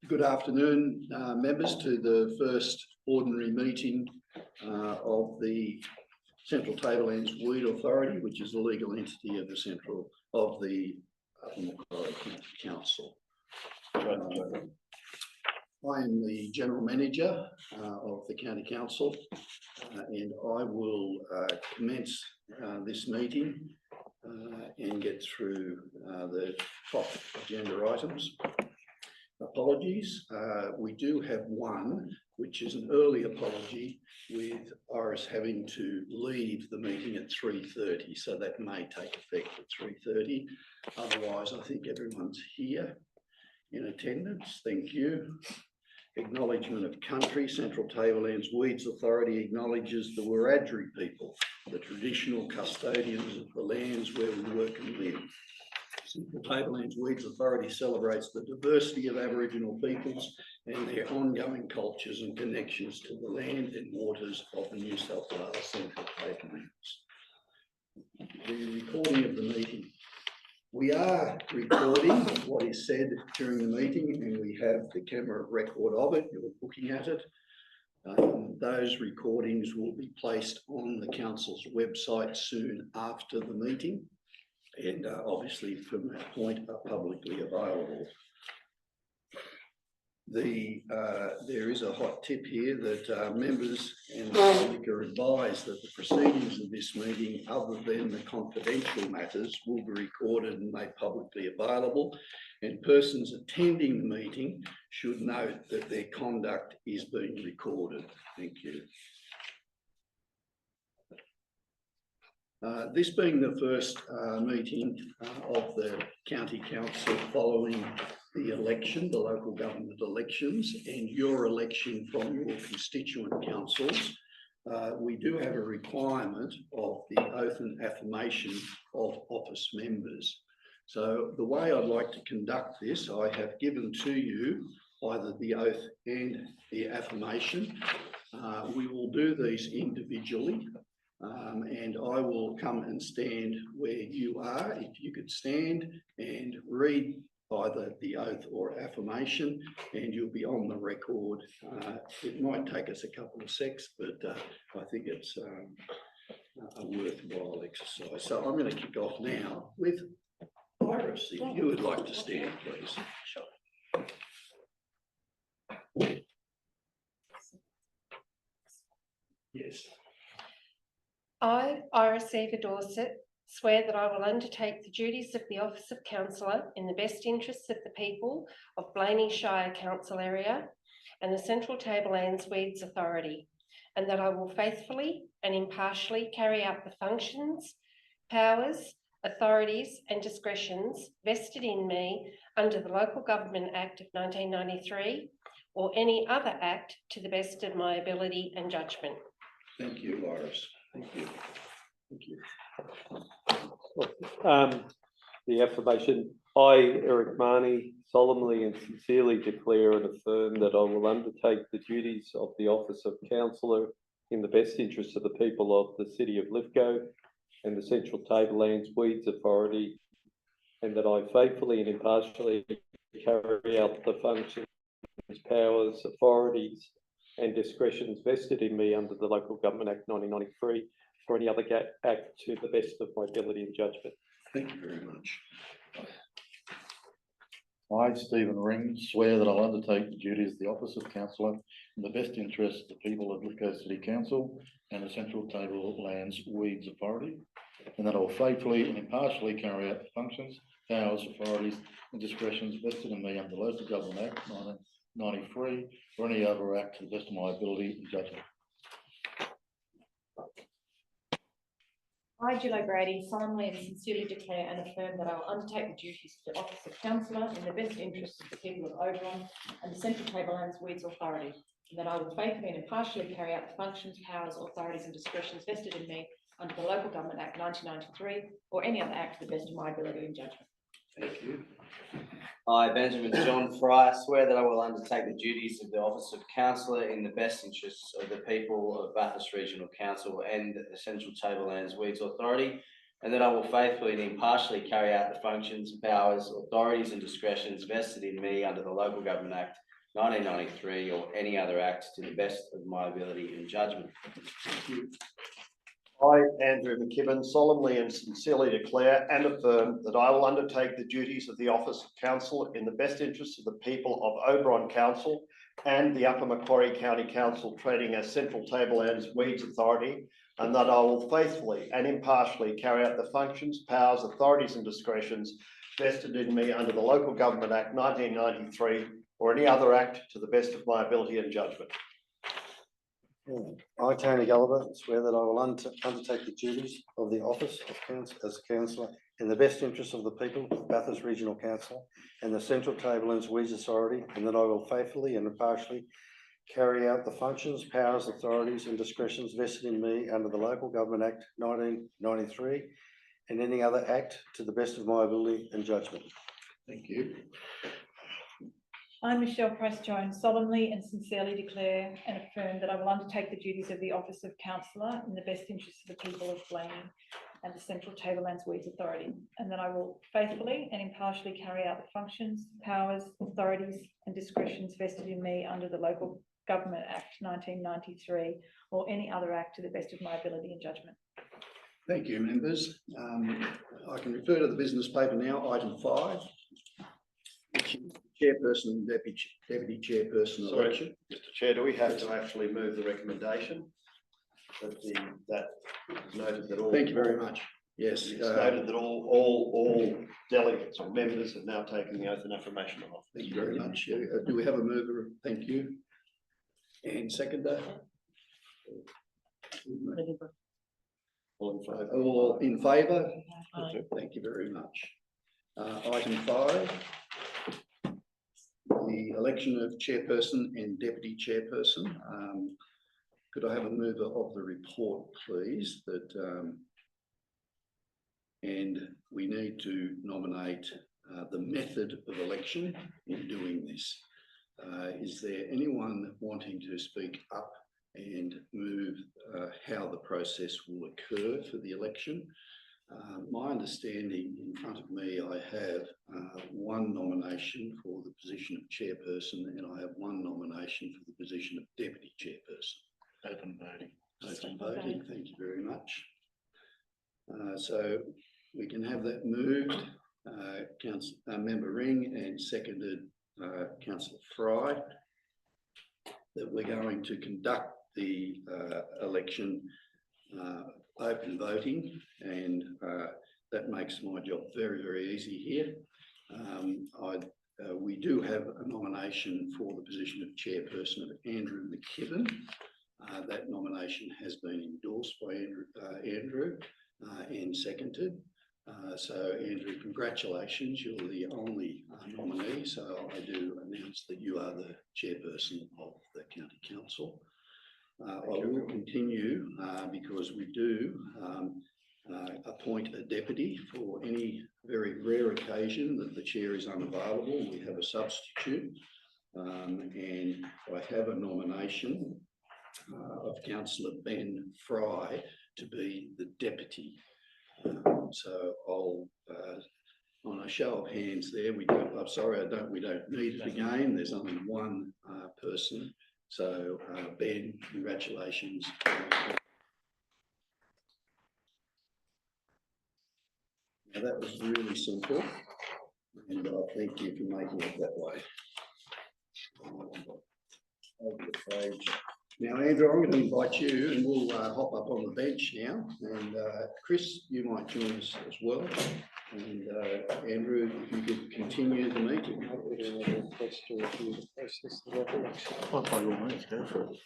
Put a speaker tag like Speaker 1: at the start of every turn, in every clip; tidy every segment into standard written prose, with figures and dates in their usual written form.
Speaker 1: Good afternoon, members, to the first ordinary meeting of the Central Tablelands Weed Authority, which is a legal entity of the Macquarie County Council. I am the General Manager of the County Council, and I will commence this meeting and get through the top agenda items. Apologies, we do have one, which is an early apology, with Iris having to leave the meeting at 3:30, so that may take effect at 3:30. Otherwise, I think everyone's here in attendance. Thank you. Acknowledgement of country. Central Tablelands Weeds Authority acknowledges the Wiradjuri people, the traditional custodians of the lands where we work and live. Central Tablelands Weeds Authority celebrates the diversity of Aboriginal peoples and their ongoing cultures and connections to the land and waters of the New South Wales Central Tablelands. The recording of the meeting. We are recording what is said during the meeting, and we have the camera record of it. You're looking at it. Those recordings will be placed on the council's website soon after the meeting, and obviously from that point are publicly available. There is a hot tip here that members and the public are advised that the proceedings of this meeting, other than the confidential matters, will be recorded and made publicly available, and persons attending the meeting should note that their conduct is being recorded. Thank you. This being the first meeting of the County Council following the election, the local government elections, and your election from your constituent councils, we do have a requirement of the oath and affirmation of office members. So the way I'd like to conduct this, I have given to you either the oath and the affirmation. We will do these individually. And I will come and stand where you are. If you could stand and read either the oath or affirmation, and you'll be on the record. It might take us a couple of secs, but I think it's a worthwhile exercise. So I'm going to kick off now with Iris. If you would like to stand, please. Sure. Yes.
Speaker 2: I, Iris Dorset, swear that I will undertake the duties of the Office of Councillor in the best interests of the people of Blaney Shire Council area and the Central Tablelands Weeds Authority, and that I will faithfully and impartially carry out the functions, powers, authorities and discretions vested in me under the Local Government Act of 1993 or any other act to the best of my ability and judgment.
Speaker 1: Thank you, Iris. Thank you. Thank you.
Speaker 3: The affirmation. I, Eric Marnie, solemnly and sincerely declare and affirm that I will undertake the duties of the Office of Councillor in the best interests of the people of the City of Lithgow and the Central Tablelands Weeds Authority, and that I faithfully and impartially carry out the functions, powers, authorities and discretions vested in me under the Local Government Act 1993 or any other act to the best of my ability and judgment.
Speaker 1: Thank you very much.
Speaker 4: I, Stephen Ring, swear that I'll undertake the duties of the Office of Councillor in the best interest of the people of Lithgow City Council and the Central Tablelands Weeds Authority, and that I will faithfully and impartially carry out the functions, powers, authorities and discretions vested in me under the Local Government Act 1993 or any other act to the best of my ability and judgment.
Speaker 5: I, Jill O'Grady, solemnly and sincerely declare and affirm that I will undertake the duties of the Office of Councillor in the best interests of the people of Oberon and the Central Tablelands Weeds Authority, and that I will faithfully and impartially carry out the functions, powers, authorities and discretions vested in me under the Local Government Act 1993 or any other act to the best of my ability and judgment.
Speaker 1: Thank you.
Speaker 6: I, Benjamin John Fry, swear that I will undertake the duties of the Office of Councillor in the best interests of the people of Bathurst Regional Council and the Central Tablelands Weeds Authority, and that I will faithfully and impartially carry out the functions, powers, authorities and discretions vested in me under the Local Government Act 1993 or any other act to the best of my ability and judgment.
Speaker 7: I, Andrew McKibben, solemnly and sincerely declare and affirm that I will undertake the duties of the office of council in the best interests of the people of Oberon Council and the Upper Macquarie County Council trading as Central Tablelands Weeds Authority, and that I will faithfully and impartially carry out the functions, powers, authorities and discretions vested in me under the Local Government Act 1993 or any other act to the best of my ability and judgment.
Speaker 8: I, Tony Gulliver, swear that I will undertake the duties of the office of council as councillor in the best interests of the people of Bathurst Regional Council and the Central Tablelands Weeds Authority, and that I will faithfully and impartially carry out the functions, powers, authorities and discretions vested in me under the Local Government Act 1993 and any other act to the best of my ability and judgment.
Speaker 1: Thank you.
Speaker 5: I, Michelle Price-Jones, solemnly and sincerely declare and affirm that I will undertake the duties of the office of councillor in the best interests of the people of Blaney and the Central Tablelands Weeds Authority, and that I will faithfully and impartially carry out the functions, powers, authorities and discretions vested in me under the Local Government Act 1993 or any other act to the best of my ability and judgment.
Speaker 1: Thank you, members. I can refer to the business paper now, item 5. Which is chairperson and deputy chairperson
Speaker 7: Sorry,
Speaker 1: election.
Speaker 7: Mr. Chair, do we have to actually move the recommendation? That is noted that all.
Speaker 1: Thank you very much. Yes.
Speaker 7: It's noted that all delegates or members have now taken the oath and affirmation of office.
Speaker 1: Thank you very much. Do we have a mover? Thank you. And seconder? All in favour? Thank you very much. Item 5. The election of chairperson and deputy chairperson. Could I have a mover of the report, please? And we need to nominate the method of election in doing this. Is there anyone wanting to speak up and move how the process will occur for the election? My understanding, in front of me, I have one nomination for the position of chairperson and I have one nomination for the position of deputy chairperson.
Speaker 4: Open voting.
Speaker 1: Open voting, thank you very much. So we can have that moved, Member Ring, and seconded Councillor Fry, that we're going to conduct the election open voting, and that makes my job very, very easy here. We do have a nomination for the position of chairperson of Andrew McKibben. That nomination has been endorsed by Andrew and seconded. So Andrew, congratulations, you're the only nominee, so I do announce that you are the chairperson of the County Council. I will continue because we do appoint a deputy for any very rare occasion that the chair is unavailable. We have a substitute, and I have a nomination of Councillor Ben Fry to be the deputy. So I'll, on a show of hands there, we don't need it again. There's only one person. So Ben, congratulations. Now that was really simple, and I thank you for making it that way. Over the page. Now, Andrew, I'm going to invite you, and we'll hop up on the bench now. And Chris, you might join us as well. And Andrew, if you could continue the meeting.
Speaker 4: By all means, go for it.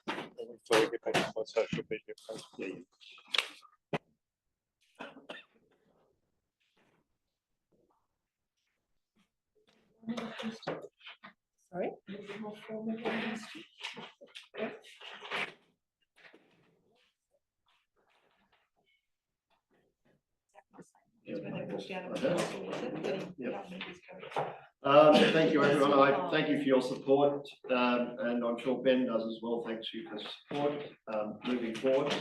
Speaker 3: Before we get back to my social media post.
Speaker 2: Sorry?
Speaker 7: Thank you, everyone. I thank you for your support, and I'm sure Ben does as well. Thanks to you for support moving forward.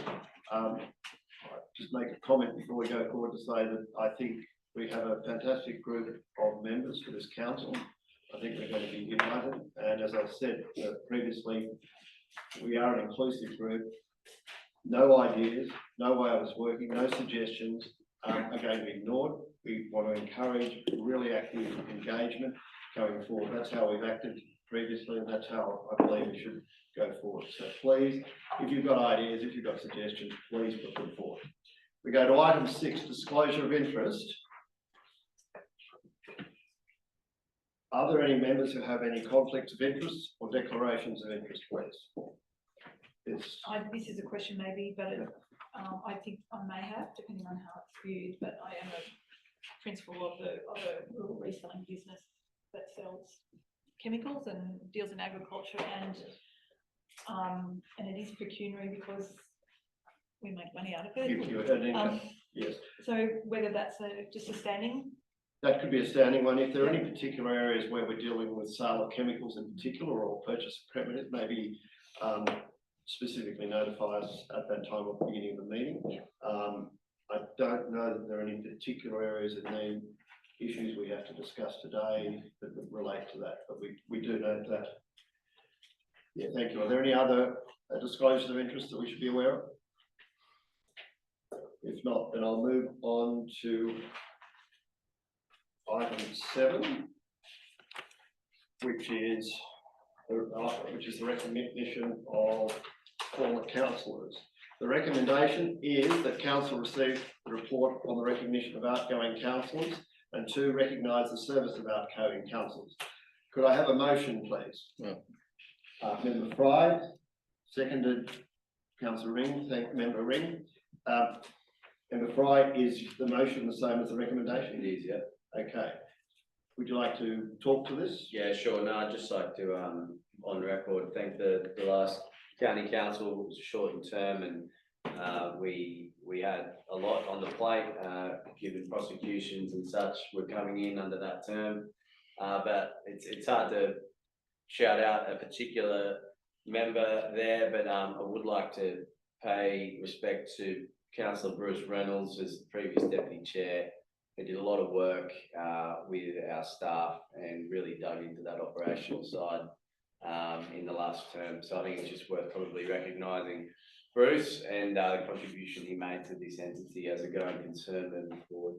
Speaker 7: just make a comment before we go forward to say that I think we have a fantastic group of members for this council. I think we're going to be united, and as I said previously, we are an inclusive group. No ideas, no way of us working, no suggestions are going to be ignored. We want to encourage really active engagement going forward. That's how we've acted previously, and that's how I believe we should go forward. So please, if you've got ideas, if you've got suggestions, please put them forward. We go to item 6, disclosure of interest. Are there any members who have any conflicts of interest or declarations of interest, please? Yes.
Speaker 9: This is a question maybe, but I think I may have, depending on how it's viewed, but I am a principal of a rural reselling business that sells chemicals and deals in agriculture, and it is pecuniary because we make money out of it.
Speaker 7: Yes.
Speaker 9: So whether that's just a standing.
Speaker 7: That could be a standing one. If there are any particular areas where we're dealing with sale of chemicals in particular or purchase of equipment, maybe specifically notify us at that time of the beginning of the meeting.
Speaker 9: Yeah.
Speaker 7: I don't know that there are any particular areas that need issues we have to discuss today that would relate to that, but we do note that. Yeah, thank you. Are there any other disclosures of interest that we should be aware of? If not, then I'll move on to item 7, which is the recognition of former councillors. The recommendation is that council receive the report on the recognition of outgoing councillors, and 2, recognise the service of outgoing councillors. Could I have a motion, please?
Speaker 4: Yeah.
Speaker 7: Member Fry, seconded Councillor Ring. Thank Member Ring. Member Fry, is the motion the same as the recommendation?
Speaker 6: It is, yeah.
Speaker 7: Okay. Would you like to talk to this?
Speaker 6: Yeah, sure. No, I'd just like to, on record, thank the last county council. It was a shortened term, and we had a lot on the plate, given prosecutions and such were coming in under that term. But it's hard to shout out a particular member there, but I would like to pay respect to Councillor Bruce Reynolds as the previous deputy chair. He did a lot of work with our staff and really dug into that operational side in the last term. So I think it's just worth probably recognising Bruce and the contribution he made to this entity as a going concern moving forward.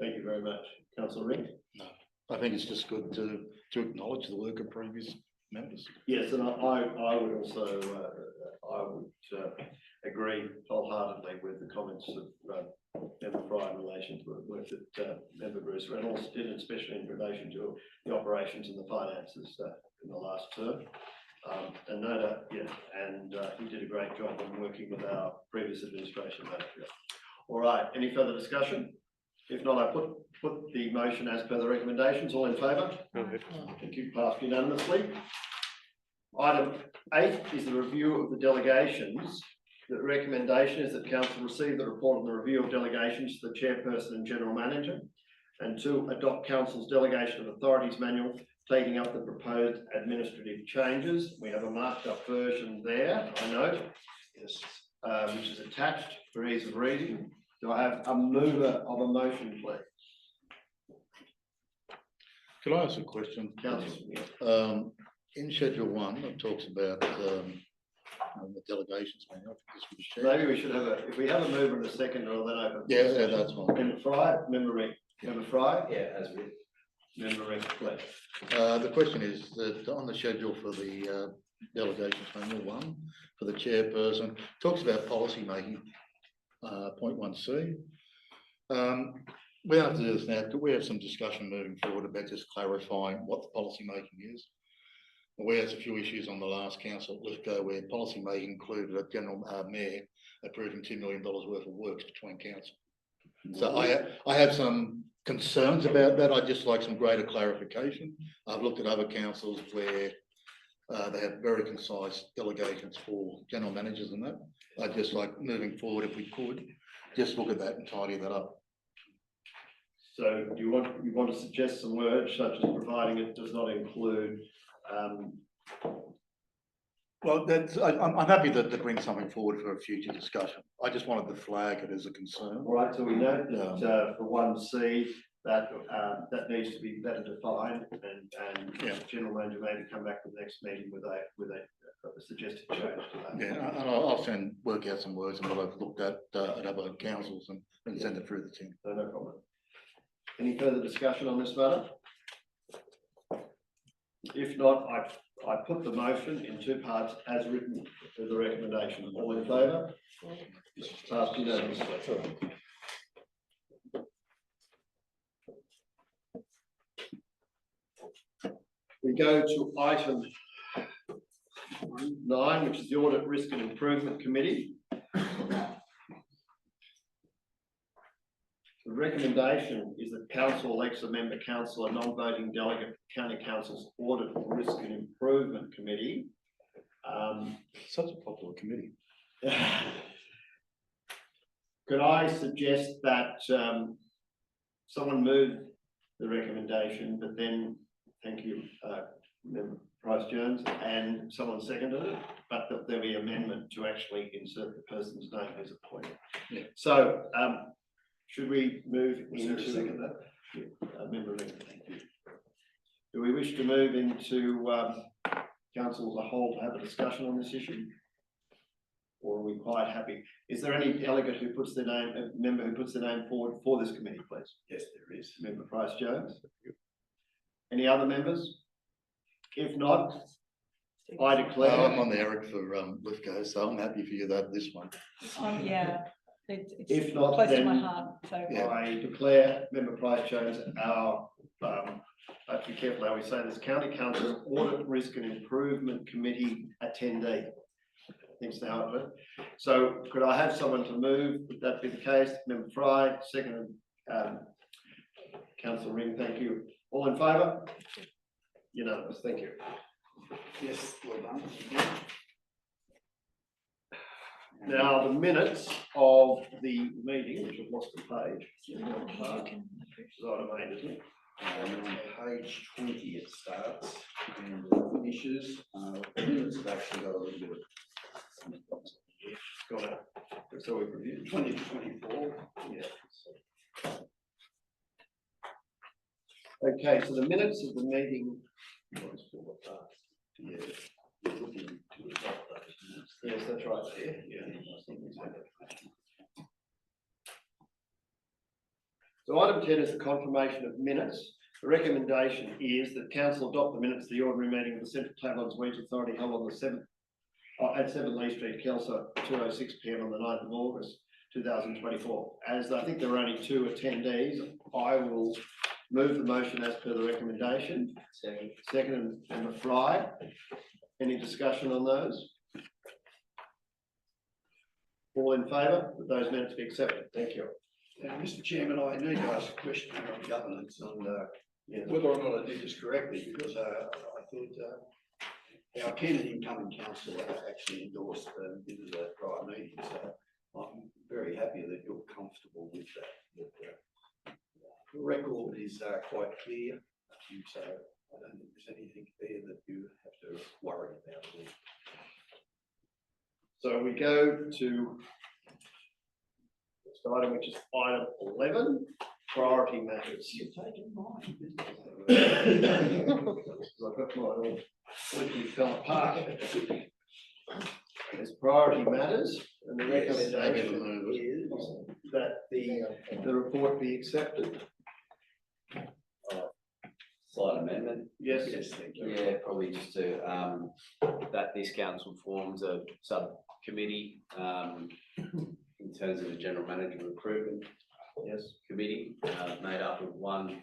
Speaker 7: Thank you very much. Councillor Ring?
Speaker 4: No, I think it's just good to acknowledge the work of previous members.
Speaker 7: Yes, and I would also agree wholeheartedly with the comments of Member Fry in relation to the work that Member Bruce Reynolds did, especially in relation to the operations and the finances in the last term. And no doubt, yeah, and he did a great job in working with our previous administration manager. All right, any further discussion? If not, I put the motion as per the recommendations. All in favour? Thank you. Passed unanimously. Item 8 is the review of the delegations. The recommendation is that council receive the report on the review of delegations to the chairperson and general manager, and 2, adopt council's delegation of authorities manual, taking up the proposed administrative changes. We have a marked up version there, I note, yes, which is attached for ease of reading. Do I have a mover of a motion, please?
Speaker 4: Could I ask a question?
Speaker 7: Councillor.
Speaker 4: In Schedule 1, it talks about the delegations manual.
Speaker 7: Maybe we should have if we have a mover and a second, or then open.
Speaker 4: Yeah, that's fine.
Speaker 7: Member Fry, Member Ring. Member Fry?
Speaker 6: Yeah, as we.
Speaker 7: Member Ring, please.
Speaker 4: The question is that on the schedule for the delegations manual 1, for the chairperson, talks about policy making, point 1C. We don't have to do this now. Could we have some discussion moving forward about just clarifying what the policy making is? We had a few issues on the last council at Lithgow where policy making included a general mayor approving $2 million worth of works between council. So I have some concerns about that. I'd just like some greater clarification. I've looked at other councils where they have very concise delegations for general managers and that. I'd just like moving forward, if we could, just look at that and tidy that up.
Speaker 7: So you want to suggest some words such as providing it does not include
Speaker 4: Well, I'm happy to bring something forward for a future discussion. I just wanted to flag it as a concern.
Speaker 7: All right, so we note that for one C, that needs to be better defined and
Speaker 4: Yeah.
Speaker 7: the general manager maybe come back to the next meeting with a suggested change to that.
Speaker 4: Yeah, and I'll work out some words and what I've looked at other councils and send it through the team.
Speaker 7: No problem. Any further discussion on this matter? If not, I put the motion in two parts as written for the recommendation. All in favour? Passed unanimously. We go to item 9, which is the Audit Risk and Improvement Committee. The recommendation is that council elects a member council, a non-voting delegate, county council's Audit Risk and Improvement Committee.
Speaker 4: Such a popular committee.
Speaker 7: Could I suggest that someone move the recommendation, but then, thank you, Member Price Jones, and someone seconded it, but that there be amendment to actually insert the person's name who's appointed.
Speaker 4: Yeah.
Speaker 7: So, should we move into member Ring? Thank you. Do we wish to move into council as a whole to have a discussion on this issue? Or are we quite happy? Is there any delegate who puts their name, a member who puts their name forward for this committee, please?
Speaker 1: Yes, there is.
Speaker 7: Member Price Jones. Any other members? If not, I declare.
Speaker 4: I'm on the Eric for Lithgow, so I'm happy for you that this one.
Speaker 9: Yeah, it's
Speaker 7: If not,
Speaker 9: close to
Speaker 7: then
Speaker 9: my heart, so.
Speaker 4: Yeah.
Speaker 7: I declare Member Price Jones our, I have to be careful how we say this, County Council Audit Risk and Improvement Committee attendee. Thanks to Howard. So could I have someone to move? Would that be the case? Member Fry, second, Councillor Ring, thank you. All in favour? Unanimous, thank you.
Speaker 1: Yes, well done.
Speaker 7: Now, the minutes of the meeting, which I've lost the page. Item 8, isn't it?
Speaker 1: On page 20 it starts and finishes. The minutes have actually got a little bit of.
Speaker 7: Got it. So we've reviewed
Speaker 1: 20 to 24.
Speaker 7: Yeah. Okay, so the minutes of the meeting.
Speaker 1: Yeah. Looking to adopt those minutes.
Speaker 7: Yes, that's right.
Speaker 1: Yeah.
Speaker 7: So item 10 is the confirmation of minutes. The recommendation is that council adopt the minutes of the ordinary meeting of the Central Tablelands Weeds Authority held on the 7th at 7 Lee Street, Kelso, 2:06 PM on the 9th of August 2024. As I think there are only 2 attendees, I will move the motion as per the recommendation. Second, Member Fry. Any discussion on those? All in favour that those minutes be accepted? Thank you.
Speaker 1: Mr. Chairman, I need to ask a question on governance and whether or not I did this correctly, because I thought our Kennett incoming councillor actually endorsed the minutes of that prior meeting, so I'm very happy that you're comfortable with that. The record is quite clear, so I don't think there's anything there that you have to worry about.
Speaker 7: So we go to next item, which is item 11, priority matters.
Speaker 1: You're taking mine.
Speaker 7: I've got mine all quickly fell apart. There's priority matters, and the recommendation is that the report be accepted.
Speaker 6: Slight amendment.
Speaker 7: Yes.
Speaker 1: Yes, thank you.
Speaker 6: Yeah, probably just to, that this council forms a subcommittee, in terms of the general manager recruitment.
Speaker 7: Yes.
Speaker 6: Committee, made up of one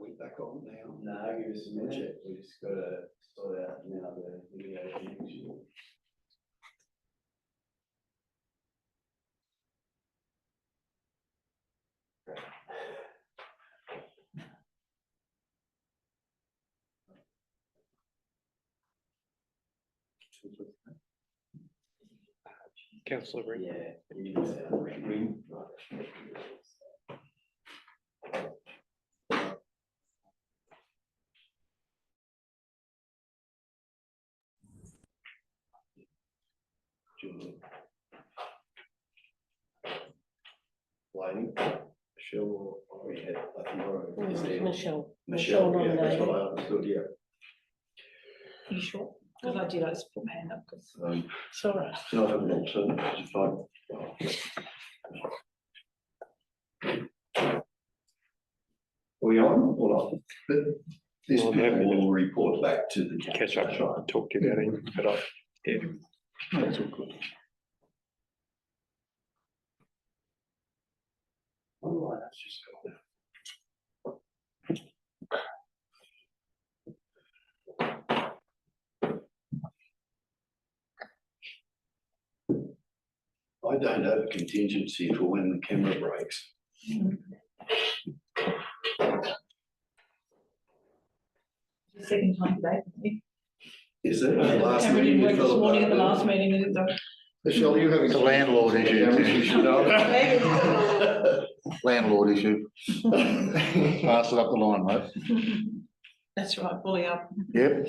Speaker 1: we back on now?
Speaker 6: No, give us a minute, we just gotta sort out now the video connection.
Speaker 3: Councillor Ring.
Speaker 6: Yeah. you can say ring.
Speaker 1: Blaney, Michelle, or yeah, I think we're- is there-
Speaker 2: Michelle.
Speaker 1: Michelle, yeah, that's
Speaker 2: nominated.
Speaker 1: what I understood, yeah.
Speaker 9: Are you sure? Because I did, I just put my hand up because
Speaker 1: It's all right. Can I have an alternate? It's fine. Are we on or not? But this
Speaker 3: Well,
Speaker 1: panel
Speaker 3: maybe
Speaker 1: will report back to the.
Speaker 3: Catch up, and talk to you about it, but yeah.
Speaker 1: That's all good. All right, that's just go there. I don't have a contingency for when the camera breaks.
Speaker 9: second time today.
Speaker 1: Is it?
Speaker 9: Yeah, the
Speaker 1: Last
Speaker 9: camera didn't
Speaker 1: meeting
Speaker 9: work
Speaker 1: you
Speaker 9: this
Speaker 1: fell
Speaker 9: morning at the
Speaker 1: apart,
Speaker 9: last meeting, did it? Though?
Speaker 1: Michelle, you having
Speaker 4: It's a
Speaker 1: some
Speaker 4: landlord issue.
Speaker 1: cameras you should know?
Speaker 4: Landlord issue. Pass it up the line, mate.
Speaker 9: That's right, bully up.
Speaker 4: Yep.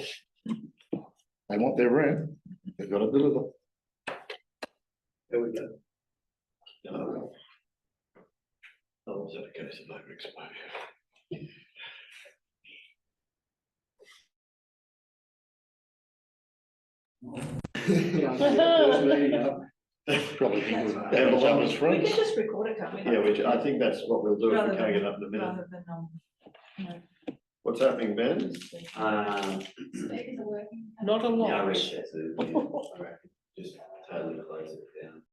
Speaker 4: They want their rent, they've got to deliver.
Speaker 1: There we go. Oh, was that a case of overexposure? First meeting up.
Speaker 4: Probably think
Speaker 9: That's
Speaker 4: we'd
Speaker 9: right.
Speaker 4: have each other's
Speaker 9: We
Speaker 4: friends.
Speaker 9: can just record it, can't we?
Speaker 7: Yeah, which I think that's what we'll do if we
Speaker 9: Rather
Speaker 7: can't
Speaker 9: than-
Speaker 7: get up in a minute.
Speaker 9: Rather than, you know.
Speaker 7: What's happening, Ben?
Speaker 5: Speakers are working.
Speaker 9: Not a
Speaker 6: Yeah,
Speaker 9: lot.
Speaker 6: recess it, yeah, I reckon.